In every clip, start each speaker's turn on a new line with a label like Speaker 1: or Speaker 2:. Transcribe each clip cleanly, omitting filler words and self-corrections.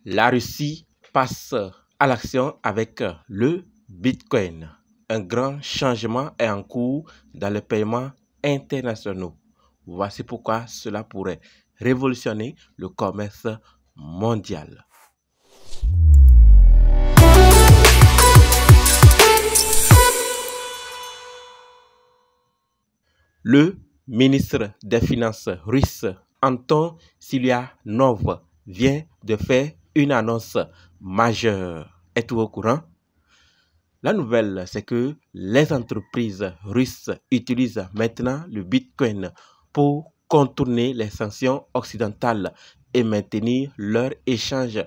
Speaker 1: La Russie passe à l'action avec le Bitcoin. Un grand changement est en cours dans les paiements internationaux. Voici pourquoi cela pourrait révolutionner le commerce mondial. Le ministre des Finances russe, Anton Silianov, vient de faire une annonce majeure. Êtes-vous au courant? La nouvelle, c'est que les entreprises russes utilisent maintenant le Bitcoin pour contourner les sanctions occidentales et maintenir leurs échanges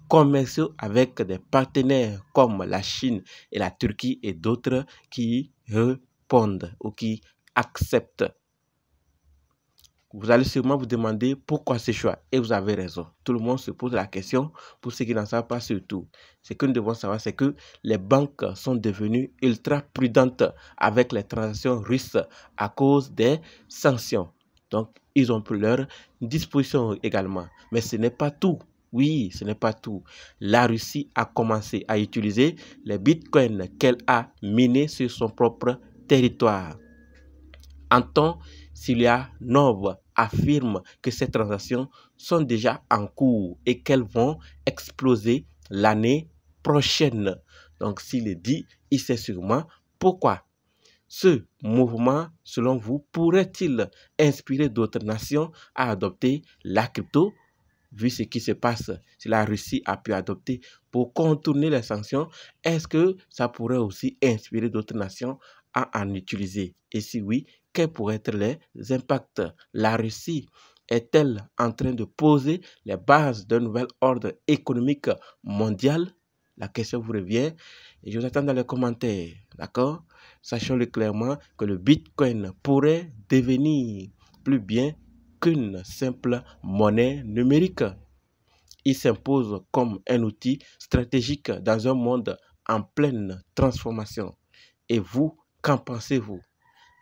Speaker 1: commerciaux avec des partenaires comme la Chine et la Turquie et d'autres qui répondent ou qui acceptent. Vous allez sûrement vous demander pourquoi ce choix. Et vous avez raison. Tout le monde se pose la question. Pour ceux qui n'en savent pas surtout, ce que nous devons savoir, c'est que les banques sont devenues ultra prudentes avec les transactions russes à cause des sanctions. Donc, ils ont pris leur disposition également. Mais ce n'est pas tout. Oui, ce n'est pas tout. La Russie a commencé à utiliser les bitcoins qu'elle a minés sur son propre territoire. Anton Silianov affirme que ces transactions sont déjà en cours et qu'elles vont exploser l'année prochaine. Donc, s'il est dit, il sait sûrement pourquoi. Ce mouvement, selon vous, pourrait-il inspirer d'autres nations à adopter la crypto? Vu ce qui se passe, si la Russie a pu adopter pour contourner les sanctions, est-ce que ça pourrait aussi inspirer d'autres nations à en utiliser? Et si oui, quels pourraient être les impacts? La Russie est-elle en train de poser les bases d'un nouvel ordre économique mondial? La question vous revient et je vous attends dans les commentaires, d'accord? Sachons-le clairement que le Bitcoin pourrait devenir plus bien qu'une simple monnaie numérique. Il s'impose comme un outil stratégique dans un monde en pleine transformation. Et vous, qu'en pensez-vous?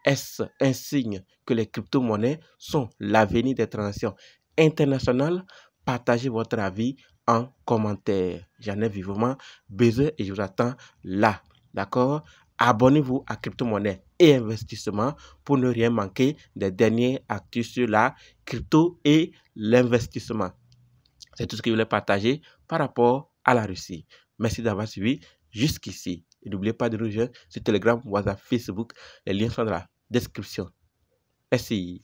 Speaker 1: Est-ce un signe que les crypto-monnaies sont l'avenir des transactions internationales? Partagez votre avis en commentaire. J'en ai vivement besoin et je vous attends là. D'accord? Abonnez-vous à Crypto-monnaie et investissement pour ne rien manquer des dernières actus sur la crypto et l'investissement. C'est tout ce que je voulais partager par rapport à la Russie. Merci d'avoir suivi jusqu'ici. Et n'oubliez pas de nous rejoindre sur Telegram, WhatsApp, Facebook. Les liens sont dans la description. Merci.